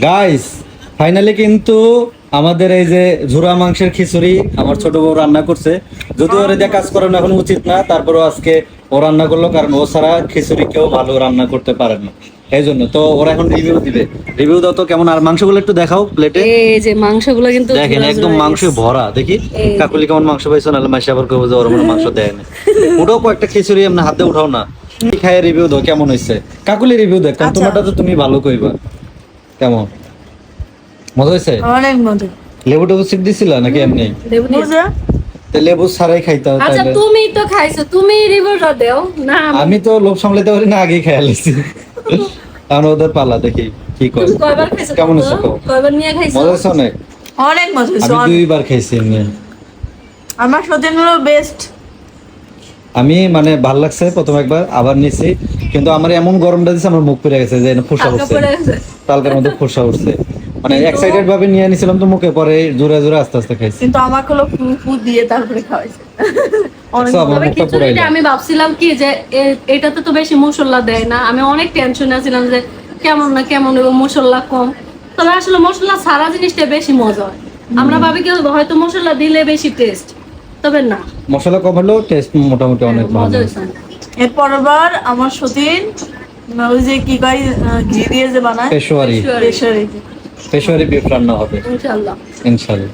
Guys finally কিন্তু আমাদের এই যে ঝুরা মাংসের খিচুড়ি আমার ছোট বউ রান্না করছে। যদিও ওর দিয়ে কাজ করানো এখন উচিত না, তারপরেও আজকে ও রান্না করলো, কারণ ও ছাড়া খিচুড়ি কেউ ভালো রান্না করতে পারে না। এই জন্য তো ওরা এখন রিভিউ দিবে। রিভিউ দাও তো কেমন। আর মাংসগুলো একটু দেখাও প্লেটে। এই যে মাংসগুলো কিন্তু দেখেন একদম মাংস ভরা। দেখি কাকুলি কেমন মাংস পাইছো, নাহলে মাসি আবার কেউ যে ওর মনে মাংস দেয় না। ওটাও কয়েকটা খিচুড়ি এমনি হাতে উঠাও না, খায় রিভিউ দাও কেমন হয়েছে। কাকুলি রিভিউ দেখ, কারণ তোমারটা তো তুমি ভালো কইবা। কেমন মজা হয়েছে? অনেক মজা। লেবু টেবু চিপ দিছিল নাকি এমনি? মজা। লেবু ছাড়াই খাইতে হয় আচ্ছা তাইলে। তুমি তো খাইছো, তুমি রিভিউটা দাও না। আমি তো লোভ সামলাতে পারি না, আগেই খেয়াল হয়েছি। কারণ ওদের পালা দেখি কি করে। তুমি কয়বার খাইছো? কেমন হয়েছে কও? কয়বার নিয়ে খাইছো? মজা হয়েছে অনেক। অনেক মজা আমি হয়েছে। 2বার খাইছি এমনি। আমার সত্যি হলো বেস্ট। আমি মানে ভাল লাগছে প্রথম একবার, আবার নিছি, কিন্তু আমার এমন গরমটা দিছে আমার মুখ পুড়ে গেছে, যে ফোসা হালকা উঠছে, পড়ে গেছে। তালকার মধ্যে ফোসা উঠছে। মানে এক্সাইটেড ভাবে নিয়ে নিছিলাম তো মুখে, পরে জোরে জোরে আস্তে আস্তে খাইছি। কিন্তু আমাকে হলো ফু দিয়ে তারপরে খাওয়াইছে। অনেক So, আমার তবে মুখটা খিচুড়িটা পুরাইলা। আমি ভাবছিলাম কি যে এটাতে তো বেশি মশলা দেয় না, আমি অনেক টেনশনে ছিলাম যে কেমন না কেমন মশলা কম। তবে আসলে মশলা ছাড়া জিনিসটা বেশি মজা হয়। আমরা ভাবি কি হয়তো মশলা দিলে বেশি টেস্ট, তবে না, মশলা কম হলেও টেস্ট মোটামুটি অনেক ভালো। মজা হয়েছে। এর পরের বার আমার সতীন ওই যে কি কয় ঘি দিয়ে যে বানায় পেশোয়ারি পেশারি পেশোয়ারি বিফ রান্না হবে ইনশাআল্লাহ। ইনশাআল্লাহ।